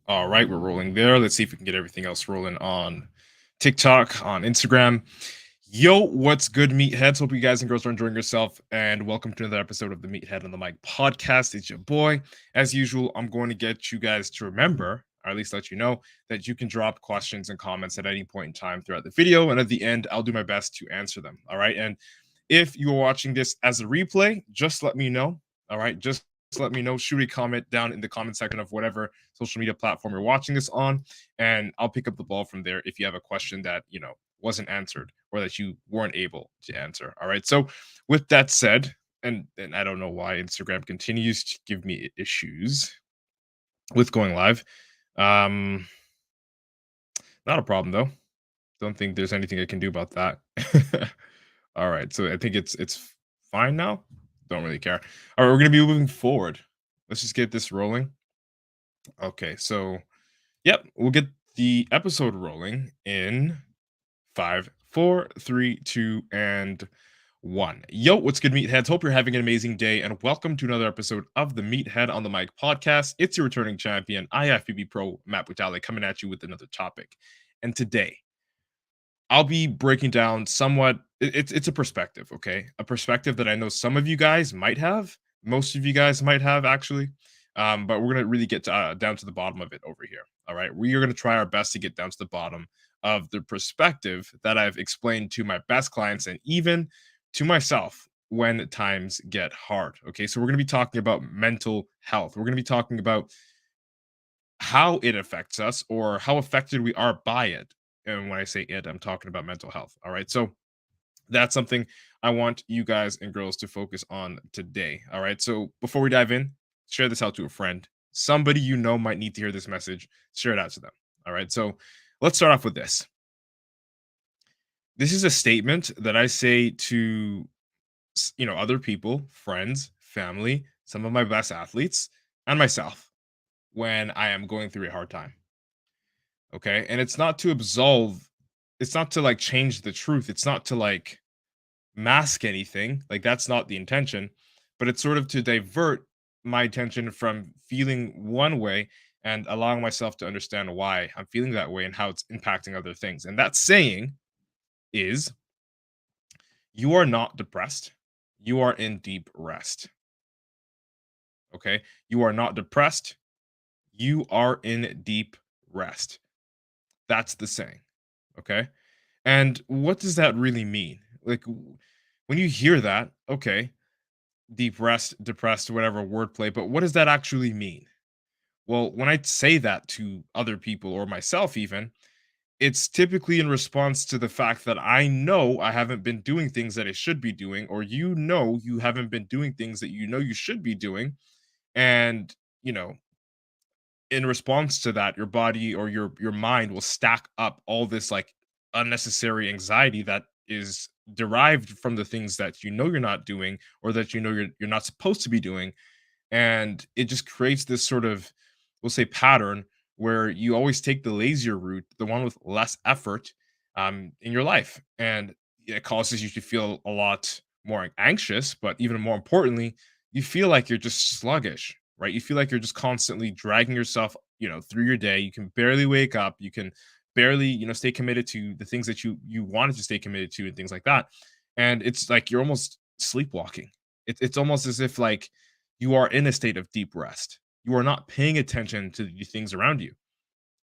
All right, we're rolling there. Let's see if we can get everything else rolling on TikTok, on Instagram. Yo, what's good, meatheads? Hope you guys and girls are enjoying yourself, and welcome to another episode of the Meathead on the Mic podcast. It's your boy. As usual, I'm going to get you guys to remember, or at least let you know, that you can drop questions and comments at any point in time throughout the video, and at the end, I'll do my best to answer them. All right, and if you're watching this as a replay, just let me know. All right, just let me know. Shoot a comment down in the comment section of whatever social media platform you're watching this on, and I'll pick up the ball from there if you have a question that wasn't answered or that you weren't able to answer. All right. So with that said, and I don't know why Instagram continues to give me issues with going live. Um, Not a problem though. Don't think there's anything I can do about that. All right. So I think it's fine now. Don't really care. All right, we're gonna be moving forward. Let's just get this rolling. Okay, so yep, we'll get the episode rolling in five, four, three, two, and one. Yo, what's good, meatheads? Hope you're having an amazing day, and welcome to another episode of the Meathead on the Mic podcast. It's your returning champion, IFBB Pro Matt Butale, coming at you with another topic. And today, I'll be breaking down somewhat. It's a perspective, okay? A perspective that I know some of you guys might have, most of you guys might have actually, but we're gonna really get down to the bottom of it over here. All right, we are gonna try our best to get down to the bottom of the perspective that I've explained to my best clients and even to myself when times get hard. Okay, so we're gonna be talking about mental health. We're gonna be talking about how it affects us or how affected we are by it. And when I say it, I'm talking about mental health. All right. So that's something I want you guys and girls to focus on today. All right. So before we dive in, share this out to a friend. Somebody you know might need to hear this message. Share it out to them. All right. So let's start off with this. This is a statement that I say to other people, friends, family, some of my best athletes, and myself when I am going through a hard time. Okay. And it's not to absolve, it's not to like change the truth. It's not to like mask anything. Like that's not the intention, but it's sort of to divert my attention from feeling one way and allowing myself to understand why I'm feeling that way and how it's impacting other things. And that saying is you are not depressed. You are in deep rest. Okay. You are not depressed. You are in deep rest. That's the saying. Okay. And what does that really mean? Like when you hear that, okay, deep rest, depressed, whatever wordplay, but what does that actually mean? Well, when I say that to other people or myself, even, it's typically in response to the fact that I know I haven't been doing things that I should be doing, or you haven't been doing things that you should be doing. And, you know, in response to that, your body or your mind will stack up all this like unnecessary anxiety that is derived from the things that you're not doing or that you're not supposed to be doing, and it just creates this sort of, we'll say, pattern where you always take the lazier route, the one with less effort in your life, and it causes you to feel a lot more anxious, but even more importantly, you feel like you're just sluggish, right? You feel like you're just constantly dragging yourself, through your day. You can barely wake up. You can barely, stay committed to the things that you wanted to stay committed to and things like that. And it's like you're almost sleepwalking. It's almost as if like you are in a state of deep rest. You are not paying attention to the things around you,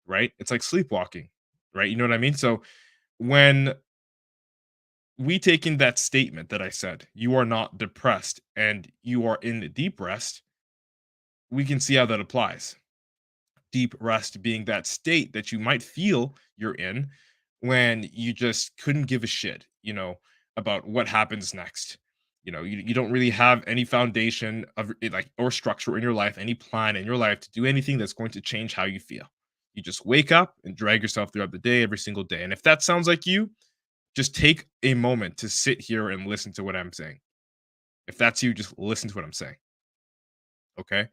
right? It's like sleepwalking, right? You know what I mean? So when we take in that statement that I said, you are not depressed and you are in deep rest, we can see how that applies. Deep rest being that state that you might feel you're in when you just couldn't give a shit, about what happens next. You don't really have any foundation of it, like, or structure in your life, any plan in your life to do anything that's going to change how you feel. You just wake up and drag yourself throughout the day every single day. And if that sounds like you, just take a moment to sit here and listen to what I'm saying. If that's you, just listen to what I'm saying. Okay.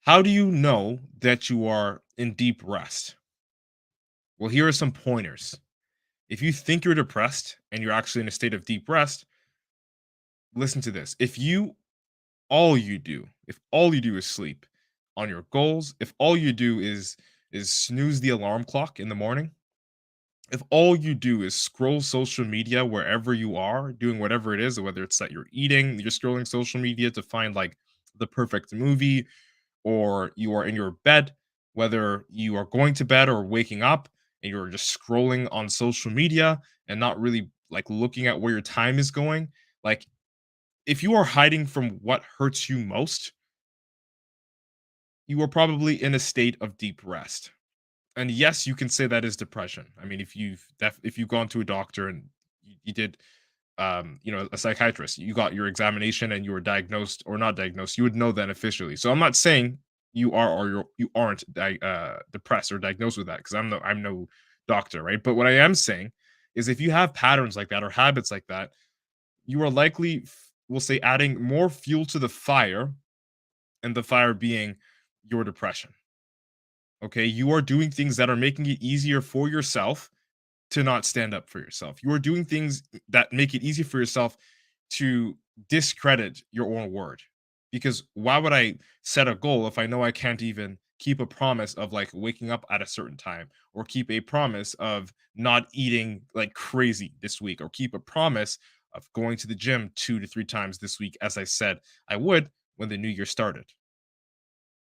How do you know that you are in deep rest? Well, here are some pointers. If you think you're depressed and you're actually in a state of deep rest, listen to this. If all you do is sleep on your goals, if all you do is snooze the alarm clock in the morning, if all you do is scroll social media wherever you are, doing whatever it is, whether it's that you're eating, you're scrolling social media to find like the perfect movie, or you are in your bed, whether you are going to bed or waking up and you're just scrolling on social media and not really like looking at where your time is going, like if you are hiding from what hurts you most, you are probably in a state of deep rest. And yes, you can say that is depression. I mean, if you've gone to a doctor and you did a psychiatrist, you got your examination and you were diagnosed or not diagnosed, you would know then officially. So I'm not saying you are or you aren't depressed or diagnosed with that, because I'm no doctor, right? But what I am saying is if you have patterns like that or habits like that, you are likely, we'll say, adding more fuel to the fire, and the fire being your depression. Okay, you are doing things that are making it easier for yourself to not stand up for yourself. You are doing things that make it easy for yourself to discredit your own word. Because why would I set a goal if I know I can't even keep a promise of like waking up at a certain time, or keep a promise of not eating like crazy this week, or keep a promise of going to the gym 2 to 3 times this week, as I said I would when the new year started,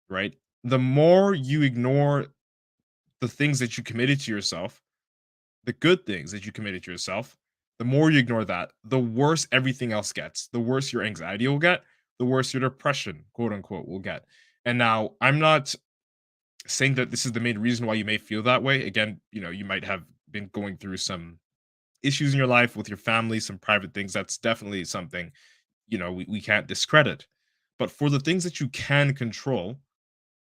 right? The more you ignore the things that you committed to yourself, the good things that you committed to yourself, the more you ignore that, the worse everything else gets. The worse your anxiety will get, the worse your depression, quote unquote, will get. And now I'm not saying that this is the main reason why you may feel that way. Again, you might have been going through some issues in your life with your family, some private things. That's definitely something, we can't discredit. But for the things that you can control,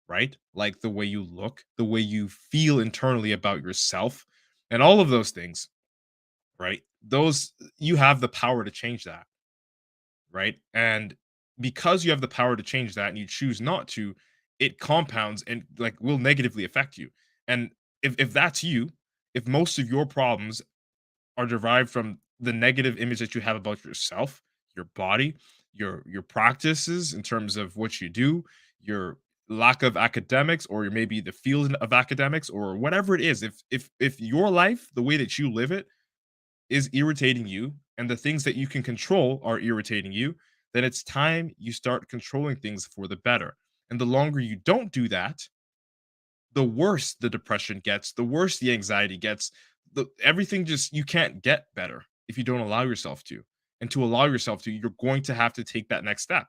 right? Like the way you look, the way you feel internally about yourself, and all of those things, right? Those, you have the power to change that, right? And because you have the power to change that and you choose not to, it compounds and like will negatively affect you. And if that's you, if most of your problems are derived from the negative image that you have about yourself, your body, your practices in terms of what you do, your lack of academics, or maybe the field of academics, or whatever it is, if your life, the way that you live it, is irritating you, and the things that you can control are irritating you, then it's time you start controlling things for the better. And the longer you don't do that, the worse the depression gets, the worse the anxiety gets. Everything, just, you can't get better if you don't allow yourself to. And to allow yourself to, you're going to have to take that next step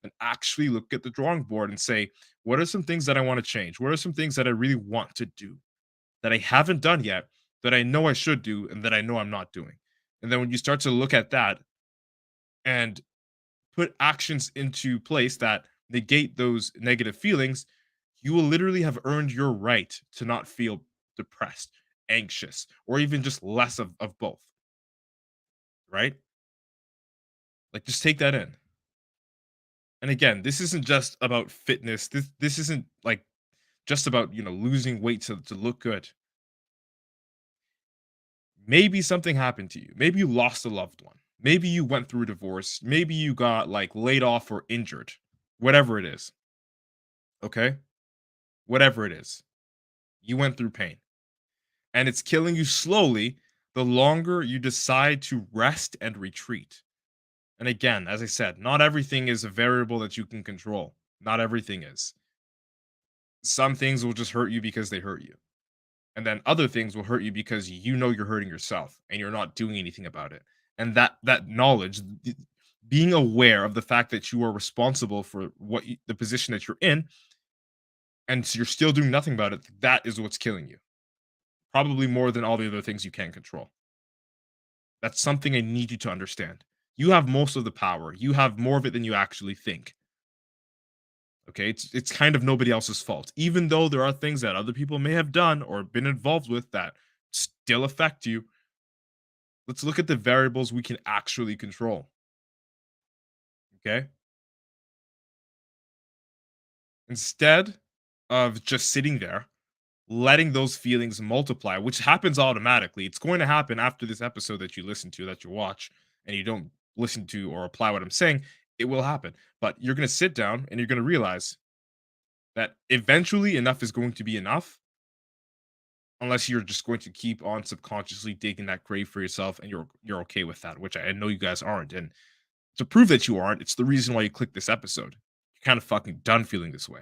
and actually look at the drawing board and say, what are some things that I want to change? What are some things that I really want to do that I haven't done yet, that I know I should do, and that I know I'm not doing? And then when you start to look at that and put actions into place that negate those negative feelings, you will literally have earned your right to not feel depressed, anxious, or even just less of both, right? Like, just take that in. And again, this isn't just about fitness. This isn't like just about, losing weight to look good. Maybe something happened to you. Maybe you lost a loved one. Maybe you went through a divorce. Maybe you got like laid off or injured. Whatever it is, okay? Whatever it is. You went through pain, and it's killing you slowly the longer you decide to rest and retreat. And again, as I said, not everything is a variable that you can control. Not everything is. Some things will just hurt you because they hurt you. And then other things will hurt you because you know you're hurting yourself and you're not doing anything about it. And that knowledge, being aware of the fact that you are responsible for the position that you're in, and so you're still doing nothing about it, that is what's killing you. Probably more than all the other things you can control. That's something I need you to understand. You have most of the power. You have more of it than you actually think. Okay? It's kind of nobody else's fault. Even though there are things that other people may have done or been involved with that still affect you, let's look at the variables we can actually control. Okay? Instead of just sitting there, letting those feelings multiply, which happens automatically. It's going to happen after this episode that you listen to, that you watch, and you don't listen to or apply what I'm saying. It will happen. But you're going to sit down and you're going to realize, that eventually enough is going to be enough, unless you're just going to keep on subconsciously digging that grave for yourself and you're okay with that, which I know you guys aren't. And to prove that you aren't, it's the reason why you clicked this episode. You're kind of fucking done feeling this way,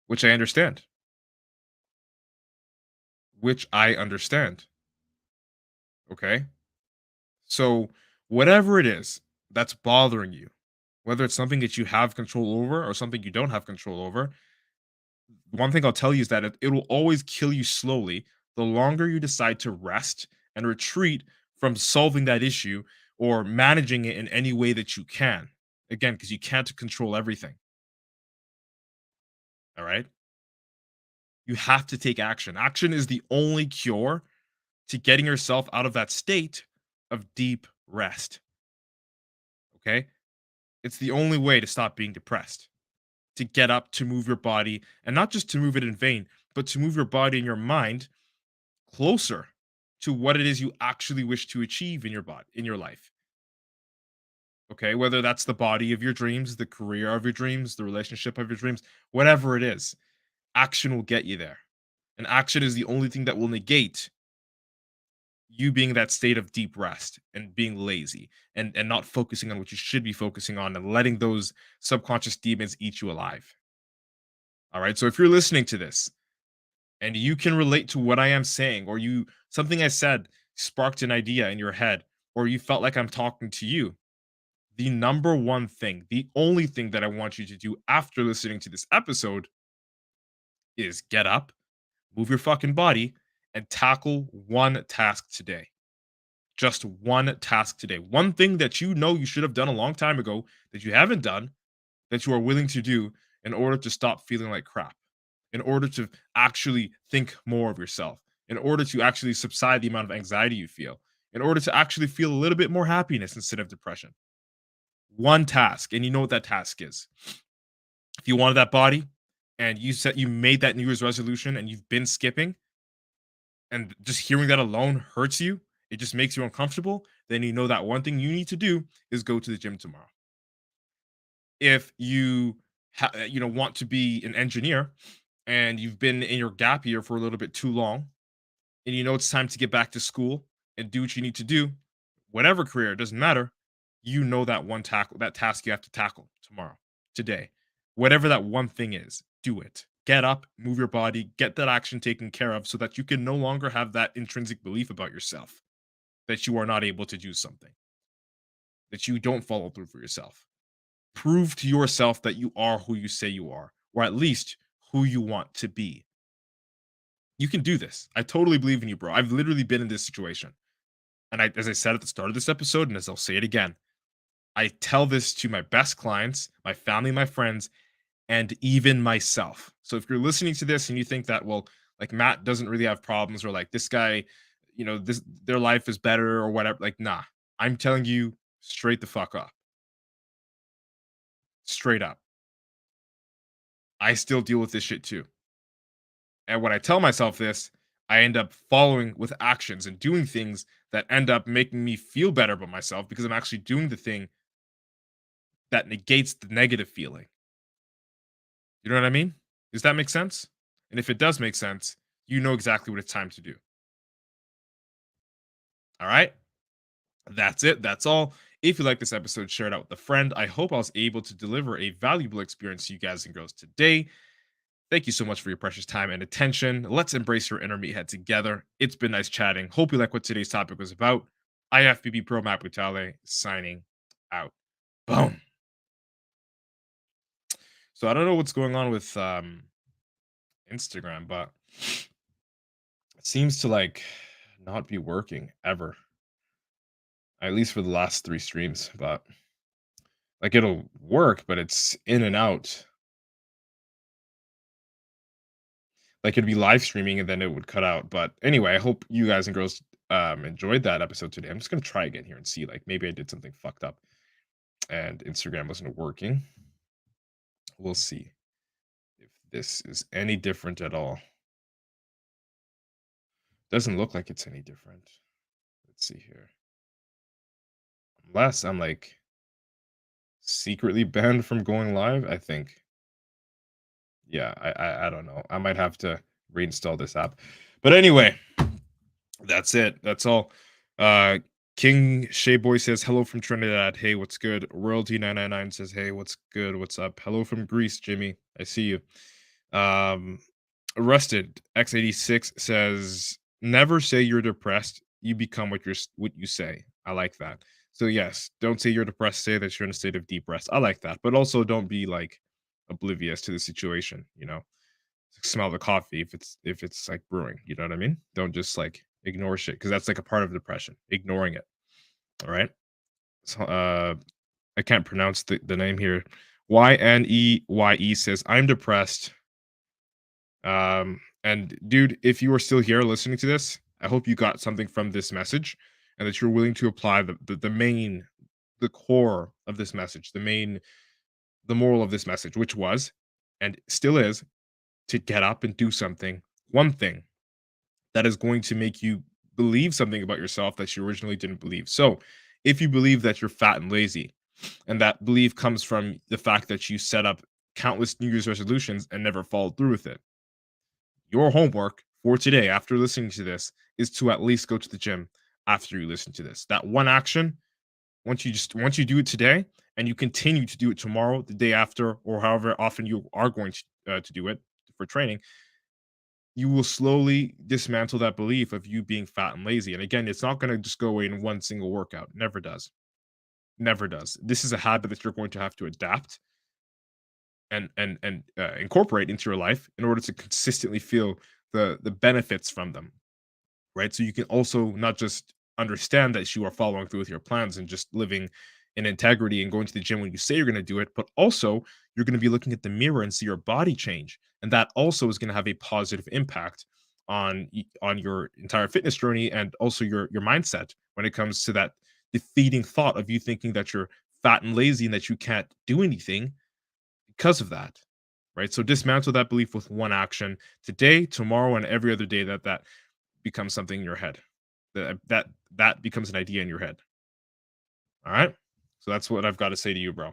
which I understand. Which I understand. Okay. So, whatever it is that's bothering you, whether it's something that you have control over or something you don't have control over, one thing I'll tell you is that it will always kill you slowly the longer you decide to rest and retreat from solving that issue or managing it in any way that you can. Again, because you can't control everything. All right. You have to take action. Action is the only cure to getting yourself out of that state of deep rest. Okay. It's the only way to stop being depressed, to get up, to move your body, and not just to move it in vain, but to move your body and your mind closer to what it is you actually wish to achieve in your body, in your life. Okay, whether that's the body of your dreams, the career of your dreams, the relationship of your dreams, whatever it is, action will get you there. And action is the only thing that will negate you being in that state of deep rest and being lazy and not focusing on what you should be focusing on and letting those subconscious demons eat you alive. All right. So if you're listening to this and you can relate to what I am saying, or you something I said sparked an idea in your head, or you felt like I'm talking to you, the number one thing, the only thing that I want you to do after listening to this episode is get up, move your fucking body, and tackle one task today. Just one task today. One thing that you know you should have done a long time ago that you haven't done, that you are willing to do in order to stop feeling like crap, in order to actually think more of yourself, in order to actually subside the amount of anxiety you feel, in order to actually feel a little bit more happiness instead of depression. One task, and you know what that task is. If you wanted that body and you made that New Year's resolution and you've been skipping, and just hearing that alone hurts you, it just makes you uncomfortable, then you know that one thing you need to do is go to the gym tomorrow. If you want to be an engineer and you've been in your gap year for a little bit too long and you know it's time to get back to school and do what you need to do, whatever career, it doesn't matter. You know that task you have to tackle tomorrow, today. Whatever that one thing is, do it. Get up, move your body, get that action taken care of so that you can no longer have that intrinsic belief about yourself that you are not able to do something, that you don't follow through for yourself. Prove to yourself that you are who you say you are, or at least who you want to be. You can do this. I totally believe in you, bro. I've literally been in this situation. And as I said at the start of this episode, and as I'll say it again, I tell this to my best clients, my family, my friends, and even myself. So if you're listening to this and you think that, well, like Matt doesn't really have problems, or like this guy, this their life is better or whatever, like, nah, I'm telling you straight the fuck up. Straight up. I still deal with this shit too. And when I tell myself this, I end up following with actions and doing things that end up making me feel better about myself because I'm actually doing the thing that negates the negative feeling. You know what I mean? Does that make sense? And if it does make sense, you know exactly what it's time to do. All right? That's it. That's all. If you like this episode, share it out with a friend. I hope I was able to deliver a valuable experience to you guys and girls today. Thank you so much for your precious time and attention. Let's embrace your inner meathead together. It's been nice chatting. Hope you like what today's topic was about. IFBB PRO Matt Butale signing out. Boom. So I don't know what's going on with Instagram, but it seems to like not be working ever. At least for the last 3 streams, but like it'll work, but it's in and out. Like it'd be live streaming and then it would cut out. But anyway, I hope you guys and girls enjoyed that episode today. I'm just gonna try again here and see. Like maybe I did something fucked up and Instagram wasn't working. We'll see if this is any different at all. Doesn't look like it's any different. Let's see here. Unless I'm like secretly banned from going live, I think. Yeah, I don't know. I might have to reinstall this app. But anyway, that's it. That's all. Uh King Shea Boy says hello from Trinidad. Hey, what's good? Royalty 999 says, hey, what's good? What's up? Hello from Greece, Jimmy. I see you. Um Arrested X86 says, never say you're depressed. You become what you say. I like that. So yes, don't say you're depressed, say that you're in a state of deep rest. I like that. But also don't be like oblivious to the situation, you know. Smell the coffee if it's like brewing, you know what I mean? Don't just like ignore shit because that's like a part of depression, ignoring it. All right. So I can't pronounce the name here. YNEYE says, I'm depressed. And dude, if you are still here listening to this, I hope you got something from this message and that you're willing to apply the main, the core of this message, the moral of this message, which was and still is to get up and do something, one thing that is going to make you believe something about yourself that you originally didn't believe. So, if you believe that you're fat and lazy, and that belief comes from the fact that you set up countless New Year's resolutions and never followed through with it, your homework for today after listening to this is to at least go to the gym after you listen to this. That one action, once you do it today and you continue to do it tomorrow, the day after, or however often you are going to do it for training, you will slowly dismantle that belief of you being fat and lazy. And again, it's not going to just go away in one single workout. Never does. Never does. This is a habit that you're going to have to adapt and incorporate into your life in order to consistently feel the benefits from them, right? So you can also not just understand that you are following through with your plans and just living in integrity and going to the gym when you say you're going to do it, but also you're going to be looking at the mirror and see your body change, and that also is going to have a positive impact on your entire fitness journey and also your mindset when it comes to that defeating thought of you thinking that you're fat and lazy and that you can't do anything because of that, right? So dismantle that belief with one action today, tomorrow, and every other day that becomes something in your head. That becomes an idea in your head. All right. So that's what I've got to say to you, bro.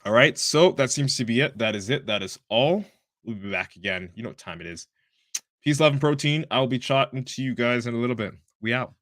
All right. So that seems to be it. That is it. That is all. We'll be back again. You know what time it is. Peace, love, and protein. I'll be chatting to you guys in a little bit. We out.